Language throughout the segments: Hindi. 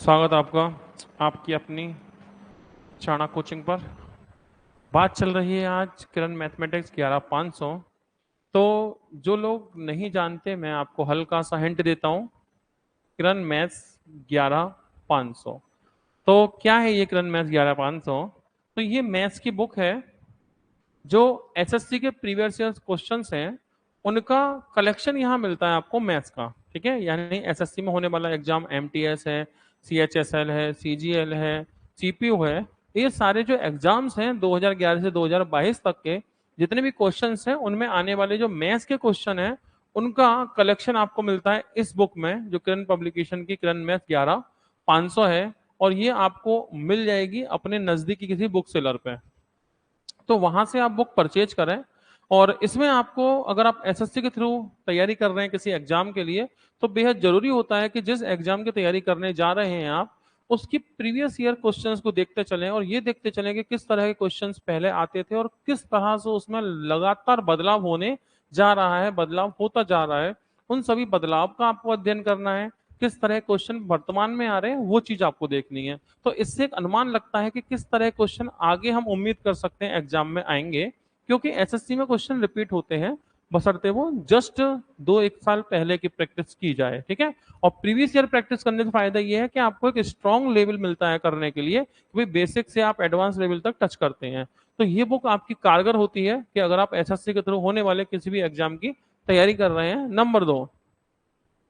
स्वागत आपका आपकी अपनी चाणा कोचिंग पर। बात चल रही है आज किरण मैथमेटिक्स 11500। तो जो लोग नहीं जानते मैं आपको हल्का सा हिंट देता हूँ। किरण मैथ्स 11500। तो क्या है ये किरण मैथ्स 11500? तो ये मैथ्स की बुक है जो एसएससी के प्रीवियस ईयर क्वेश्चंस हैं उनका कलेक्शन यहाँ मिलता है आपको मैथ्स का। ठीक है, यानी एसएससी में होने वाला एग्जाम एमटीएस है, सीएचएसएल है, सीजीएल है, सीपीयू है। ये सारे जो एग्जाम्स हैं 2011 से 2022 तक के जितने भी क्वेश्चंस हैं उनमें आने वाले जो मैथ्स के क्वेश्चन हैं उनका कलेक्शन आपको मिलता है इस बुक में जो किरण पब्लिकेशन की किरण मैथ्स 11500 है। और ये आपको मिल जाएगी अपने नजदीकी किसी बुक सेलर पे, तो वहां से आप बुक परचेज करें। और इसमें आपको अगर आप एसएससी के थ्रू तैयारी कर रहे हैं किसी एग्जाम के लिए तो बेहद जरूरी होता है कि जिस एग्जाम की तैयारी करने जा रहे हैं आप उसकी प्रीवियस ईयर क्वेश्चंस को देखते चलें और ये देखते चलें कि किस तरह के क्वेश्चंस पहले आते थे और किस तरह से उसमें लगातार बदलाव होने जा रहा है, बदलाव होता जा रहा है। उन सभी बदलाव का आपको अध्ययन करना है। किस तरह क्वेश्चन वर्तमान में आ रहे हैं वो चीज आपको देखनी है। तो इससे एक अनुमान लगता है कि किस तरह क्वेश्चन आगे हम उम्मीद कर सकते हैं एग्जाम में आएंगे, क्योंकि एसएससी में क्वेश्चन रिपीट होते हैं बशर्ते वो जस्ट 2-1 साल पहले की प्रैक्टिस की जाए। ठीक है, और प्रीवियस ईयर प्रैक्टिस करने से फायदा ये है कि आपको एक स्ट्रॉन्ग लेवल मिलता है करने के लिए कि बेसिक से आप एडवांस लेवल तक टच करते हैं। तो ये बुक आपकी कारगर होती है कि अगर आप एसएससी के थ्रू होने वाले किसी भी एग्जाम की तैयारी कर रहे हैं।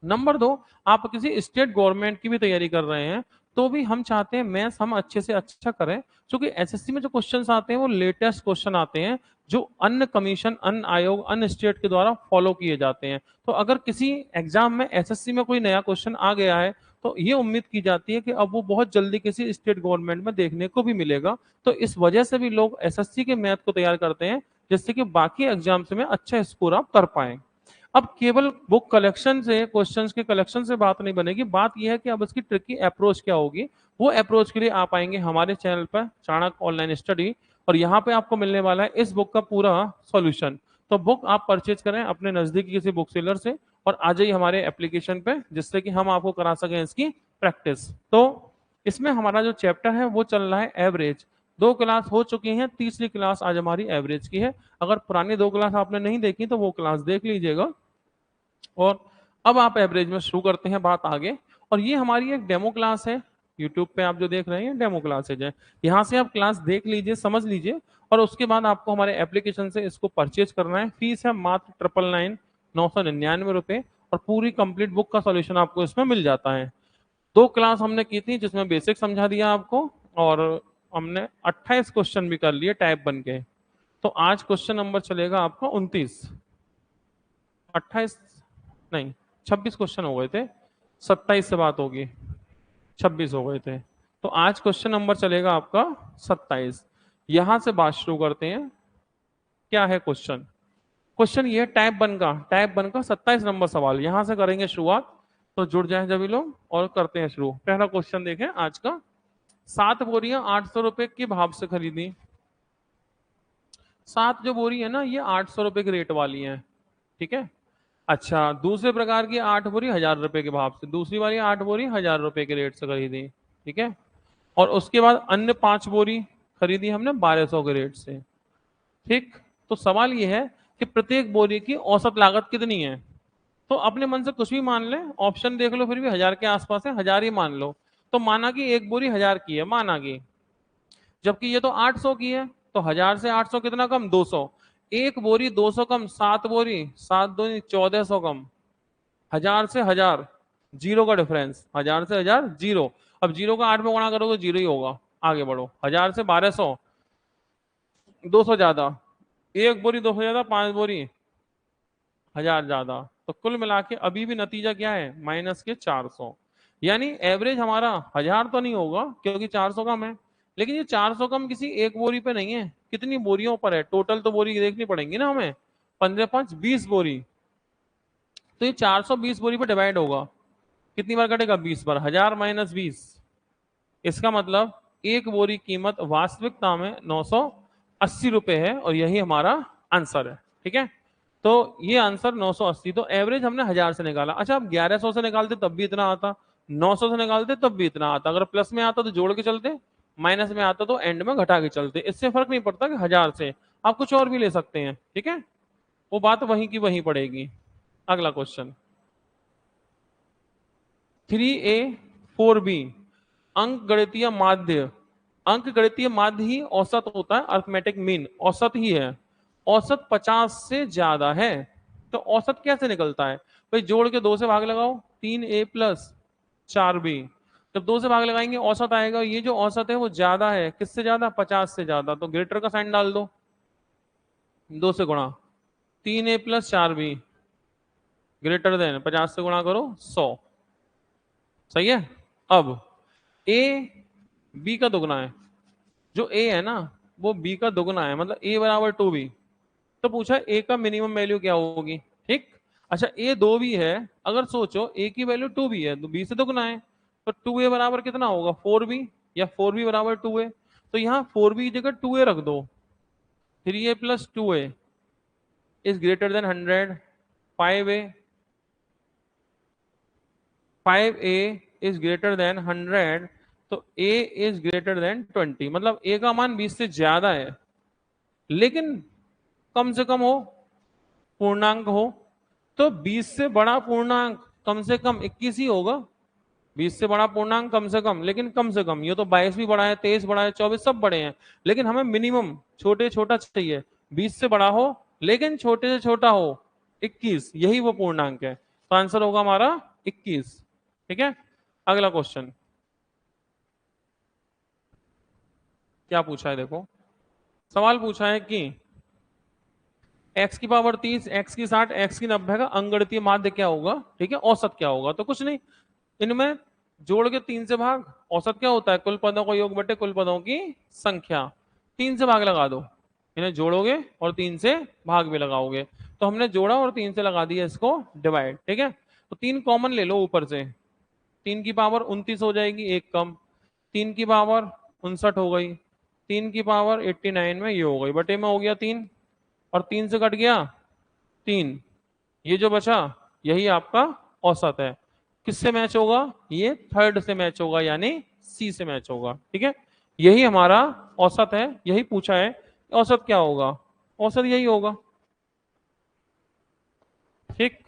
नंबर दो, आप किसी स्टेट गवर्नमेंट की भी तैयारी कर रहे हैं तो भी हम चाहते हैं मैथ्स हम अच्छे से अच्छा करें, क्योंकि एसएससी में जो क्वेश्चंस आते हैं वो लेटेस्ट क्वेश्चन आते हैं जो अन्य कमीशन, अन्य आयोग, अन्य स्टेट के द्वारा फॉलो किए जाते हैं। तो अगर किसी एग्जाम में एसएससी में कोई नया क्वेश्चन आ गया है तो ये उम्मीद की जाती है कि अब वो बहुत जल्दी किसी स्टेट गवर्नमेंट में देखने को भी मिलेगा। तो इस वजह से भी लोग एसएससी के मैथ को तैयार करते हैं जिससे कि बाकी एग्जाम्स में अच्छा स्कोर आप कर पाए। अब केवल बुक कलेक्शन से, क्वेश्चंस के कलेक्शन से बात नहीं बनेगी, बात यह है कि अब इसकी ट्रिकी अप्रोच क्या होगी। वो अप्रोच के लिए आप आएंगे हमारे चैनल पर चाणक्य ऑनलाइन स्टडी और यहाँ पे आपको मिलने वाला है इस बुक का पूरा सॉल्यूशन। तो बुक आप परचेज करें अपने नजदीकी किसी बुक सेलर से और आ जाइए हमारे एप्लीकेशन पे जिससे कि हम आपको करा सकें इसकी प्रैक्टिस। तो इसमें हमारा जो चैप्टर है वो चल रहा है एवरेज। 2 क्लास हो चुकी हैं, तीसरी क्लास आज हमारी एवरेज की है। अगर पुरानी 2 क्लास आपने नहीं देखी तो वो क्लास देख लीजिएगा। और अब आप एवरेज में शुरू करते हैं बात आगे। और ये हमारी एक डेमो क्लास है, यूट्यूब पे आप जो देख रहे हैं डेमो क्लासेज है। यहाँ से आप क्लास देख लीजिए, समझ लीजिए और उसके बाद आपको हमारे एप्लीकेशन से इसको परचेज करना है। फीस है मात्र 999 999 रुपए और पूरी कंप्लीट बुक का सॉल्यूशन आपको इसमें मिल जाता है। 2 क्लास हमने की थी जिसमें बेसिक समझा दिया आपको और हमने 28 क्वेश्चन भी कर लिए टाइप बन के। तो आज क्वेश्चन नंबर चलेगा आपका 29, 28 नहीं 26 क्वेश्चन हो गए थे, 27 से बात होगी, 26 हो गए थे। तो आज क्वेश्चन नंबर चलेगा आपका 27। यहां से बात शुरू करते हैं। क्या है क्वेश्चन? क्वेश्चन ये टाइप वन का 27 नंबर सवाल यहां से करेंगे शुरुआत। तो जुड़ जाए सभी लोग और करते हैं शुरू। पहला क्वेश्चन देखें आज का। 7 बोरियां 800 रुपए के भाव से खरीदी। 7 जो बोरी है ना ये 800 रुपए के रेट वाली है। ठीक है, अच्छा दूसरे प्रकार की 8 बोरी 1000 रुपए के भाव से, दूसरी वाली 8 बोरी 1000 रुपए के रेट से खरीदी। ठीक है, और उसके बाद अन्य 5 बोरी खरीदी हमने 1200 के रेट से। ठीक, तो सवाल ये है कि प्रत्येक बोरी की औसत लागत कितनी है। तो अपने मन से कुछ भी मान ले, ऑप्शन देख लो, फिर भी 1000 के आसपास है, 1000 ही मान लो। तो माना कि एक बोरी 1000 की है, माना कि, जबकि ये तो 800 की है। तो 1000 से 800 कितना कम? 200। एक बोरी 200 कम 7 बोरी, 7 दो 1400 कम। 1000 से 1000 जीरो का डिफरेंस, 1000 से 1000 जीरो। अब जीरो का 8 में गुणा करो तो जीरो ही होगा। आगे बढ़ो, 1000 से 1200, 200 ज्यादा, एक बोरी 200 ज्यादा, 5 बोरी 1000 ज्यादा। तो कुल मिला के अभी भी नतीजा क्या है? माइनस के 400। यानी एवरेज हमारा 1000 तो नहीं होगा क्योंकि 400 कम है, लेकिन ये 400 कम किसी एक बोरी पे नहीं है, कितनी बोरियों पर है टोटल। तो बोरी देखनी पड़ेंगी ना हमें, 15 5 20 बोरी। तो ये 420 बोरी पे डिवाइड होगा, कितनी बार कटेगा? 20 बार। 1000 माइनस 20, इसका मतलब एक बोरी कीमत वास्तविकता में 980 रुपए है और यही हमारा आंसर है। ठीक है, तो ये आंसर 980। तो एवरेज हमने 1000 से निकाला। अच्छा, अब 1100 से निकालते तब भी इतना आता, 900 से निकालते तब भी इतना आता, अगर प्लस में आता तो जोड़ के चलते, माइनस में आता तो एंड में घटा के चलते। इससे फर्क नहीं पड़ता कि 1000 से, आप कुछ और भी ले सकते हैं, ठीक है, वो बात वहीं की वहीं पड़ेगी। अगला क्वेश्चन 3A 4B, अंक गणितीय माध्य। अंक गणितीय माध्य ही औसत होता है, अर्थमेटिक मीन औसत ही है। औसत 50 से ज्यादा है तो औसत कैसे निकलता है भाई? जोड़ के 2 से भाग लगाओ, 3A प्लस 4B। जब 2 से भाग लगाएंगे औसत आएगा, ये जो औसत है वो ज्यादा है, किससे ज्यादा? 50 से ज्यादा, तो ग्रेटर का साइन डाल दो, 2 से गुणा, 3A plus 4B greater than 50 से गुणा करो 100, सही है। अब ए बी का दुगना है, जो ए है ना वो बी का दुगना है, मतलब ए बराबर 2B। तो पूछा ए का मिनिमम वैल्यू क्या होगी, ठीक। अच्छा ए 2B है, अगर सोचो ए की वैल्यू 2B है तो बी से दुगना है, तो 2A बराबर कितना होगा? 4B, या 4B बराबर 2A। तो यहाँ 4B की जगह 2A रख दो। 3A plus 2A is greater than 100। 5A 5A is greater than 100, तो A इज ग्रेटर देन 20, मतलब A का मान 20 से ज्यादा है, लेकिन कम से कम हो, पूर्णांक हो। तो 20 से बड़ा पूर्णांक कम से कम 21 ही होगा। 20 से बड़ा पूर्णांक कम से कम, लेकिन कम से कम, ये तो 22 भी बड़ा है, 23 बड़ा है, 24 सब बड़े हैं, लेकिन हमें मिनिमम छोटे छोटा चाहिए। 20 से बड़ा हो लेकिन छोटे से छोटा हो 21, यही वो पूर्णांक है। तो आंसर होगा हमारा 21, ठीक है। अगला क्वेश्चन क्या पूछा है, देखो सवाल पूछा है कि x की पावर 30, x की 60, x की 90 का अंगगणितीय माध्य क्या होगा, ठीक है, औसत क्या होगा। तो कुछ नहीं, इनमें जोड़ के 3 से भाग, औसत क्या होता है? कुल पदों का योग बटे कुल पदों की संख्या। 3 से भाग लगा दो, इन्हें जोड़ोगे और 3 से भाग भी लगाओगे, तो हमने जोड़ा और 3 से लगा दिया इसको डिवाइड, ठीक है। तो 3 कॉमन ले लो ऊपर से, 3 की पावर 29 हो जाएगी, एक कम, 3 की पावर 59 हो गई, 3 की पावर 89 में ये हो गई, बटे में हो गया 3, और 3 से कट गया 3, ये जो बचा यही आपका औसत है। किससे मैच होगा? ये थर्ड से मैच होगा, यानी सी से मैच होगा, ठीक है। यही हमारा औसत है, यही पूछा है, औसत क्या होगा? औसत यही होगा, ठीक।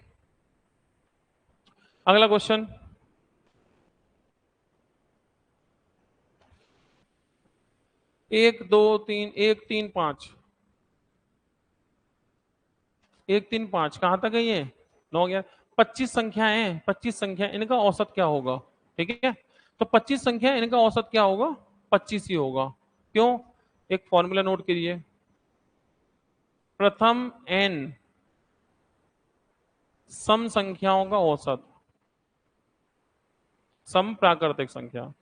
अगला क्वेश्चन 1 2 3 1 3 5, 1 3 5 कहां तक है ये? 9 11 25 संख्याएं हैं, 25 संख्या, इनका औसत क्या होगा, ठीक है। तो 25 संख्या, इनका औसत क्या होगा? 25 ही होगा। क्यों? एक फॉर्मूला नोट करिए, प्रथम n सम संख्याओं का औसत, सम प्राकृतिक संख्या,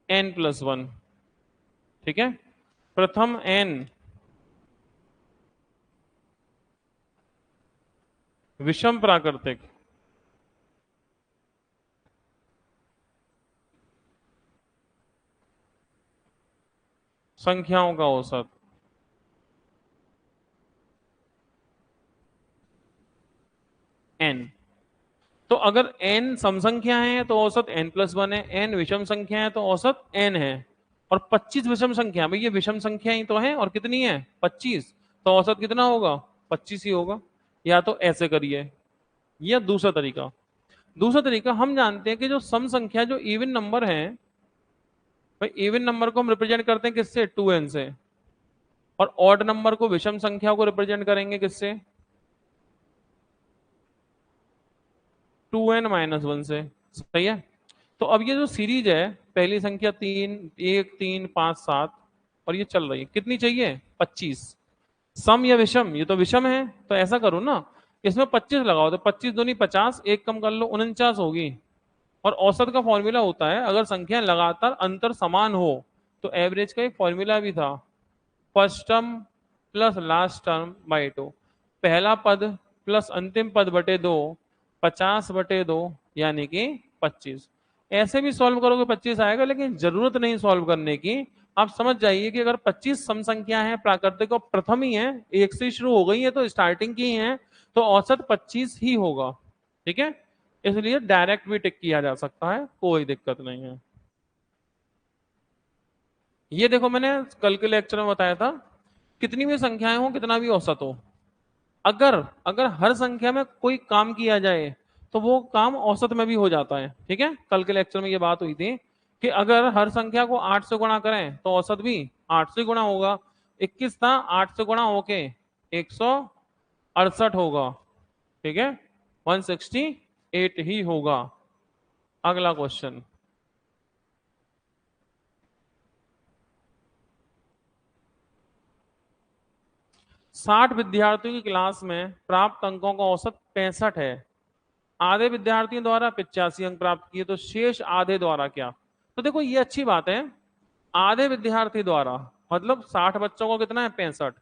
n+1, ठीक है। प्रथम n विषम प्राकृतिक संख्याओं का औसत, n। तो अगर n सम संख्या है तो औसत n+1 है, n विषम संख्या है तो औसत n है, और 25 विषम संख्या, भाई ये विषम संख्या ही तो है, और कितनी है? 25, तो औसत कितना होगा? 25 ही होगा। या तो ऐसे करिए, या दूसरा तरीका, दूसरा तरीका हम जानते हैं कि जो सम संख्या, जो इवन नंबर है, भाई इवन नंबर को हम रिप्रेजेंट करते हैं किससे? 2n से, और ऑड नंबर को, विषम संख्या को रिप्रेजेंट करेंगे किससे? 2n-1 से, सही है। तो अब ये जो सीरीज है, पहली संख्या 3 1 3 5 7, और ये चल रही है, कितनी चाहिए? 25। सम या विषम? ये तो विषम है, तो ऐसा करो ना, इसमें 25 लगाओ, तो 25 दूनी 50, एक कम कर लो 49 होगी। और औसत का फॉर्मूला होता है, अगर संख्या लगातार अंतर समान हो, तो एवरेज का एक फॉर्मूला भी था, first term plus last term by 2, पहला पद प्लस अंतिम पद बटे 2, 50/2 यानी कि 25। ऐसे भी सॉल्व करोगे 25 आएगा, लेकिन जरूरत नहीं सॉल्व करने की, आप समझ जाइए कि अगर 25 सम संख्या है प्राकृतिक और प्रथम ही है, एक से शुरू हो गई है तो स्टार्टिंग की है, तो औसत 25 ही होगा। ठीक है, इसलिए डायरेक्ट भी टिक किया जा सकता है, कोई दिक्कत नहीं है। ये देखो मैंने कल के लेक्चर में बताया था, कितनी भी संख्याएं हो कितना भी औसत हो, अगर अगर हर संख्या में कोई काम किया जाए तो वो काम औसत में भी हो जाता है। ठीक है, कल के लेक्चर में ये बात हुई थी कि अगर हर संख्या को 8 से गुणा करें तो औसत भी 8 से गुणा होगा। 21 था, 8 से गुणा होके 168 होगा। ठीक है, 168 ही होगा। अगला क्वेश्चन, 60 विद्यार्थियों की क्लास में प्राप्त अंकों का औसत 65 है। आधे विद्यार्थियों द्वारा 85 अंक प्राप्त किए, तो शेष आधे द्वारा क्या? तो देखो ये अच्छी बात है, आधे विद्यार्थी द्वारा मतलब 60 बच्चों को कितना है 65,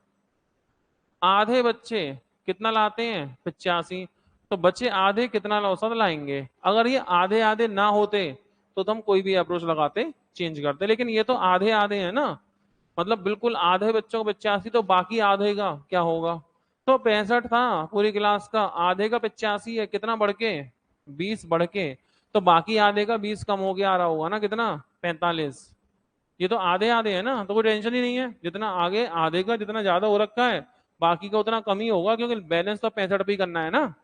आधे बच्चे कितना लाते हैं 85, तो बच्चे आधे कितना औसत लाएंगे? अगर ये आधे आधे ना होते तो हम कोई भी अप्रोच लगाते, चेंज करते, लेकिन ये तो आधे आधे है ना, मतलब बिल्कुल आधे बच्चों को 85, तो बाकी आधे का क्या होगा? तो 65 था पूरी क्लास का, आधे का 85 है, कितना बढ़ के 20 बढ़ के, तो बाकी आधे का 20 कम हो गया आ रहा होगा ना, कितना 45। ये तो आधे आधे है ना, तो कोई टेंशन ही नहीं है, जितना आगे आधे का जितना ज्यादा हो रखा है बाकी का उतना कम ही होगा, क्योंकि बैलेंस तो 65 पे ही करना है ना,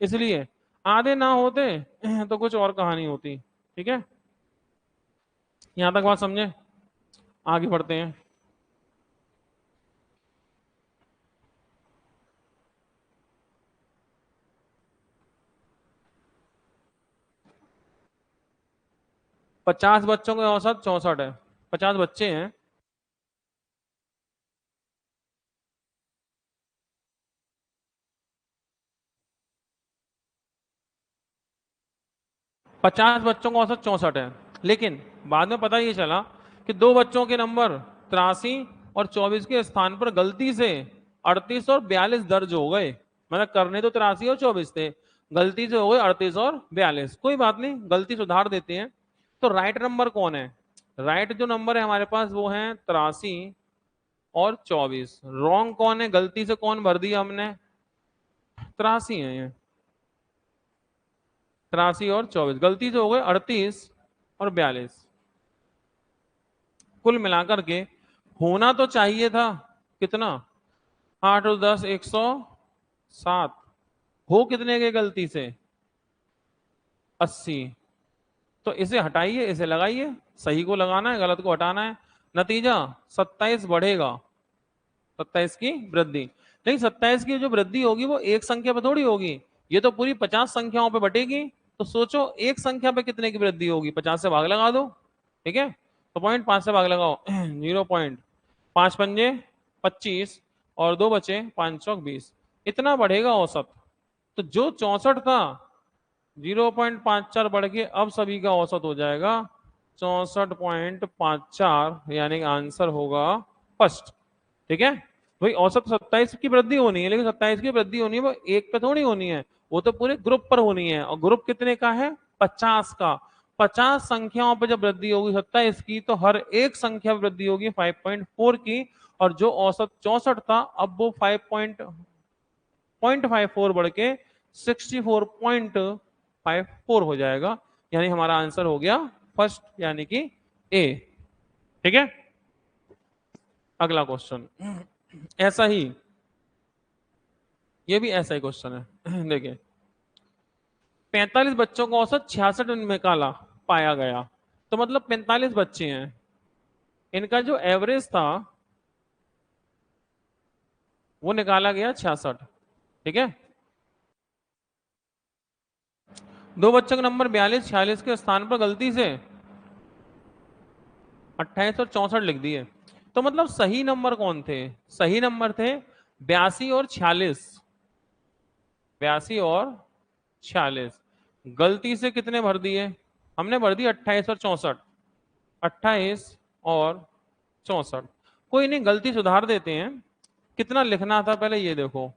इसलिए आधे ना होते तो कुछ और कहानी होती। ठीक है, यहां तक बात समझे, आगे बढ़ते हैं। 50 बच्चों के औसत 64 है, 50 बच्चे हैं, 50 बच्चों का औसत 64 है, लेकिन बाद में पता ये चला कि दो बच्चों के नंबर 83 और 24 के स्थान पर गलती से 38 और 42 दर्ज हो गए। मतलब करने तो 83 और 24 थे, गलती से हो गए 38 और 42। कोई बात नहीं, गलती सुधार देते हैं। तो राइट नंबर कौन है? राइट जो नंबर है हमारे पास वो है 83 और 24। रॉन्ग कौन है? गलती से कौन भर दिया हमने? 83 है ये, 83 और 24, गलती से हो गए 38 और 42। कुल मिलाकर के होना तो चाहिए था कितना, 8 और 10 107, हो कितने के गलती से? 80। तो इसे हटाइए, इसे लगाइए, सही को लगाना है गलत को हटाना है, नतीजा 27 बढ़ेगा, 27 की वृद्धि। लेकिन 27 की जो वृद्धि होगी वो एक संख्या पर थोड़ी होगी, ये तो पूरी 50 संख्याओं पे बटेगी। तो सोचो एक संख्या पे कितने की वृद्धि होगी, 50 से भाग लगा दो। ठीक है, तो 0.5 से भाग लगाओ 0.5 पंजे 25 और दो बचे 520, इतना बढ़ेगा औसत। तो जो 64 था 0.54 बढ़ के अब सभी का औसत हो जाएगा 64.54, यानी आंसर होगा फर्स्ट। ठीक है, भाई औसत 27 की वृद्धि होनी है, लेकिन 27 की वृद्धि होनी है वो एक पे थोड़ी होनी है, वो तो पूरे ग्रुप पर होनी है, और ग्रुप कितने का है? 50 का। 50 संख्याओं पर जब वृद्धि होगी 27 की, तो हर एक संख्या वृद्धि होगी 5.4 की, और जो औसत 64 था अब वो 5.54 बढ़ के 64.54 हो जाएगा, यानी हमारा आंसर हो गया फर्स्ट, यानी कि ए। ठीक है, अगला क्वेश्चन ऐसा ही, ये भी ऐसा ही क्वेश्चन है देखिए, 45 बच्चों को औसत 66 में निकाला पाया गया, तो मतलब 45 बच्चे हैं, इनका जो एवरेज था वो निकाला गया 66। ठीक है, दो बच्चों का नंबर 42 46 के स्थान पर गलती से 28 और 64 लिख दिए, तो मतलब सही नंबर कौन थे? सही नंबर थे 82 और 46, 82 और 46। गलती से कितने भर दिए? हमने भर दिए 28 और 64, 28 और 64। कोई नहीं, गलती सुधार देते हैं, कितना लिखना था पहले ये देखो,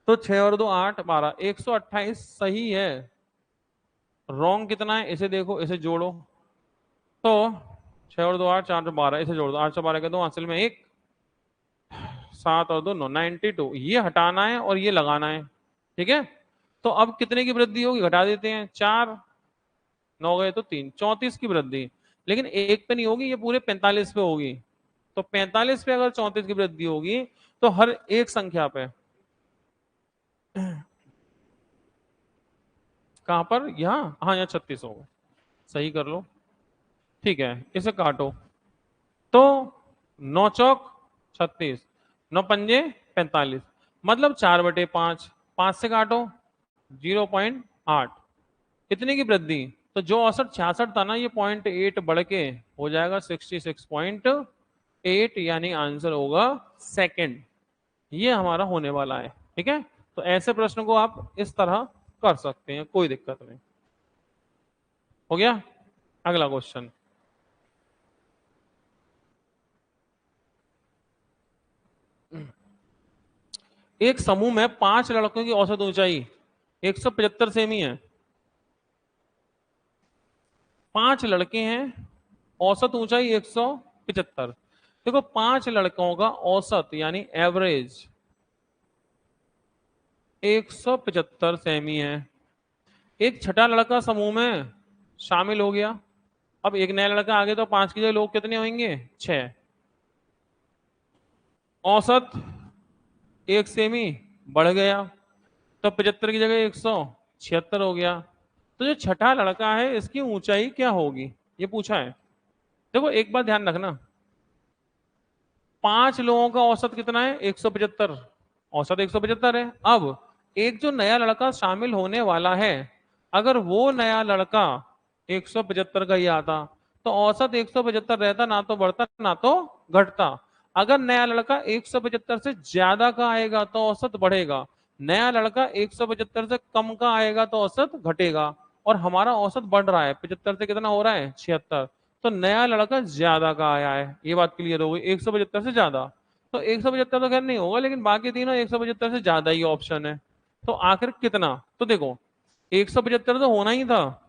तो 6 और 2 8 12, 128 सही है। रॉन्ग कितना है इसे देखो, इसे जोड़ो, तो 6 और 2 8, 4 और 12, इसे जोड़ दो, 8 से 12 के 2, हासिल में 1, 7 और 2 9, 92। ये हटाना है और ये लगाना है, ठीक है। तो अब कितने की वृद्धि होगी, घटा देते हैं, 4 9 गए तो 3, 34 की वृद्धि। लेकिन एक पे नहीं होगी, ये पूरे 45 पे होगी। तो 45 पे अगर 34 की वृद्धि होगी तो हर एक संख्या पे, कहां पर, यहाँ, हाँ यहाँ 36 होगा, सही कर लो, ठीक है। इसे काटो तो 9 चौक 36, 9 पंजे 45, मतलब 4/5, 5 से काटो 0.8, कितने की वृद्धि, तो जो औसत 66 था ना, ये 0.8 बढ़ के हो जाएगा 66.8, यानी आंसर होगा सेकंड। ये हमारा होने वाला है, ठीक है। तो ऐसे प्रश्न को आप इस तरह कर सकते हैं, कोई दिक्कत नहीं। हो गया, अगला क्वेश्चन। एक समूह में 5 लड़कों की औसत ऊंचाई 175 सेमी है। 5 लड़के हैं, औसत ऊंचाई 175। देखो 5 लड़कों का औसत यानी एवरेज 175 सेमी है। एक छठा लड़का समूह में शामिल हो गया। अब एक नया लड़का आ गया तो 5 की जगह लोग कितने होंगे, 6। औसत 1 सेमी बढ़ गया, तो 75 की जगह 176 हो गया। तो जो छठा लड़का है इसकी ऊंचाई क्या होगी, ये पूछा है। देखो एक बात ध्यान रखना, 5 लोगों का औसत कितना है, 175, औसत 175 है। अब एक जो नया लड़का शामिल होने वाला है, अगर वो नया लड़का 175 का ही आता तो औसत 175 रहता, ना तो बढ़ता ना तो घटता। अगर नया लड़का 175 से ज्यादा का आएगा तो औसत बढ़ेगा, नया लड़का 175 से कम का आएगा तो औसत घटेगा। और हमारा औसत बढ़ रहा है, 75 से कितना हो रहा है, 76। तो नया लड़का ज्यादा का आया है, ये बात क्लियर हो गई, 175 से ज्यादा। तो 175 तो खैर नहीं होगा, लेकिन बाकी तीनों 175 से ज्यादा ही ऑप्शन है। तो आखिर कितना, तो देखो 175 तो होना ही था,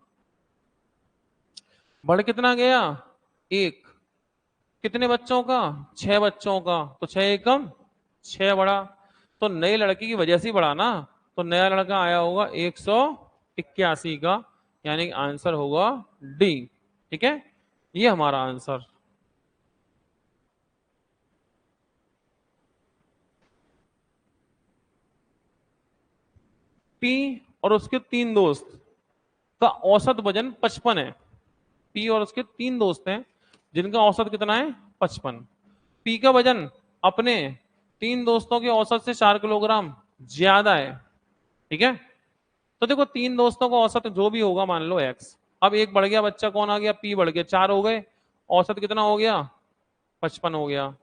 बढ़ कितना गया, 1, कितने बच्चों का, 6 बच्चों का, तो 6 एकम 6 बढ़ा, तो नए लड़के की वजह से ही बढ़ा ना। तो नया लड़का आया होगा 181 का, यानी आंसर होगा डी, ठीक है। ये हमारा आंसर। पी और उसके 3 दोस्त का औसत वजन 55 है। पी और उसके 3 दोस्त हैं जिनका औसत कितना है, 55। पी का वजन अपने 3 दोस्तों के औसत से 4 किलोग्राम ज्यादा है, ठीक है। तो देखो 3 दोस्तों का औसत जो भी होगा, मान लो एक्स। अब एक बढ़ गया बच्चा, कौन आ गया, पी बढ़ गया, 4 हो गए, औसत कितना हो गया, 55 हो गया।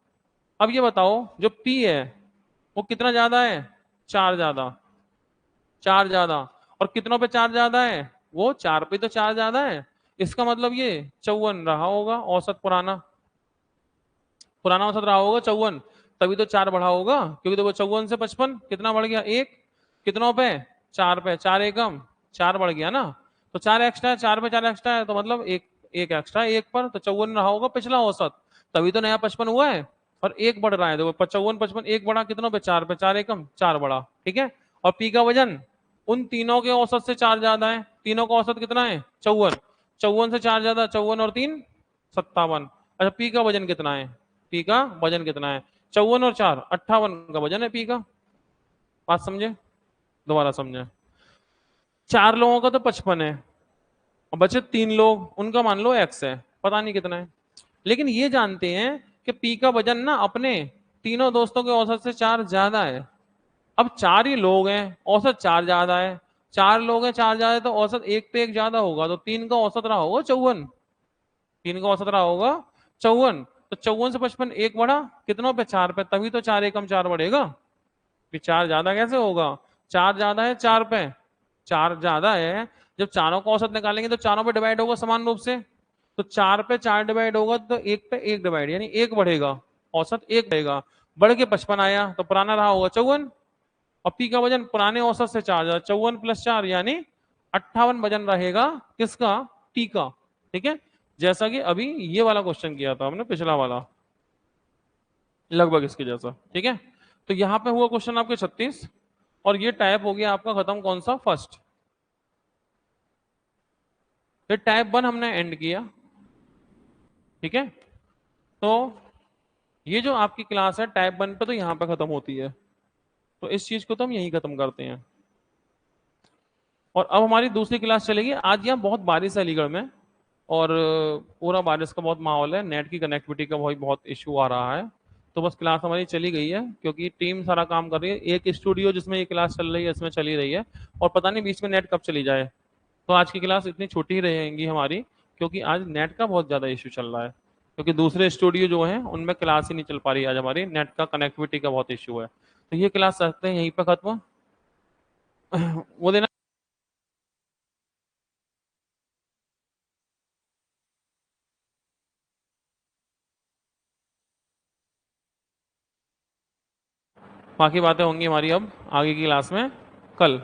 अब ये बताओ जो पी है वो कितना ज्यादा है, 4 ज्यादा, 4 ज्यादा। और कितनों पे 4 ज्यादा है, वो 4 पे तो 4 ज्यादा है। इसका मतलब ये 54 रहा होगा औसत, पुराना पुराना औसत रहा होगा 54, तभी तो 4 बढ़ा होगा। क्योंकि देखो 54 से 55 कितना बढ़ गया, 1, कितनों पे, 4 पे, 4 एकम 4 बढ़ गया ना। तो 4 एक्स्ट्रा है, 4 पे 4 एक्स्ट्रा है, तो मतलब एक एक एक्स्ट्रा है 1 पर, तो 54 रहा होगा पिछला औसत, तभी तो नया 55 हुआ है। और 1 बढ़ रहा है, देखो 54 55, 1 बढ़ा कितनों पे, 4 पे, 4 एकम 4 बढ़ा, ठीक है। और पी का वजन उन तीनों के औसत से 4 ज्यादा है, तीनों का औसत कितना है, 54, 54 से 4 ज्यादा, 54 और 3 57। अच्छा पी का वजन कितना है, पी का वजन कितना है, 54 और 4 58 का वजन है पी का। बात समझे, दोबारा समझे, 4 लोगों का तो 55 है, और बचे 3 लोग, उनका मान लो एक्स है, पता नहीं कितना है। लेकिन ये जानते हैं कि पी का वजन ना अपने तीनों दोस्तों के औसत से 4 ज्यादा है। अब 4 ही लोग हैं, औसत 4 ज्यादा है, 4 लोग हैं 4 ज्यादा है, तो औसत 1 पे 1 ज्यादा होगा, तो 3 का औसत रहा होगा 54, 3 का औसत रहा होगा 54। तो 54 से 55 1 बढ़ा कितनों पे, 4 पे, तभी तो 4 एकम 4 बढ़ेगा। फिर 4 ज्यादा कैसे होगा, 4 ज्यादा है 4 पे, 4 ज्यादा है। जब चारों का औसत निकालेंगे तो चारों पे डिवाइड होगा समान रूप से, तो 4 पे 4 डिवाइड होगा तो 1 पे 1 डिवाइड, यानी 1 बढ़ेगा, औसत 1 बढ़ेगा। बढ़ के 55 आया तो पुराना रहा होगा 54, और पी का वजन पुराने औसत से 4 ज्यादा, 54 + 4 यानी 58 वजन रहेगा किसका, टी का, ठीक है। जैसा कि अभी ये वाला क्वेश्चन किया था हमने, पिछला वाला, लगभग इसके जैसा। ठीक है, तो यहां पे हुआ क्वेश्चन आपके 36, और ये टाइप हो गया आपका खत्म, कौन सा, फर्स्ट। फिर टाइप 1 हमने एंड किया। ठीक है, तो ये जो आपकी क्लास है टाइप 1 पे तो यहां पे खत्म होती है, तो इस चीज को तो हम यहीं खत्म करते हैं। और अब हमारी दूसरी क्लास चलेगी। आज यहाँ बहुत बारिश है अलीगढ़ में, और पूरा बारिश का बहुत माहौल है, नेट की कनेक्टिविटी का बहुत बहुत इशू आ रहा है। तो बस क्लास हमारी चली गई है, क्योंकि टीम सारा काम कर रही है। एक स्टूडियो जिसमें ये क्लास चल रही है इसमें चली रही है, और पता नहीं बीच में नेट कब चली जाए। तो आज की क्लास इतनी छोटी रहेंगी हमारी, क्योंकि आज नेट का बहुत ज़्यादा इशू चल रहा है, क्योंकि दूसरे स्टूडियो जो हैं उनमें क्लास ही नहीं चल पा रही आज हमारी, नेट का कनेक्टिविटी का बहुत इशू है। तो ये क्लास रखते हैं यहीं पर खत्म। वो देना, बाकी बातें होंगी हमारी अब आगे की क्लास में कल।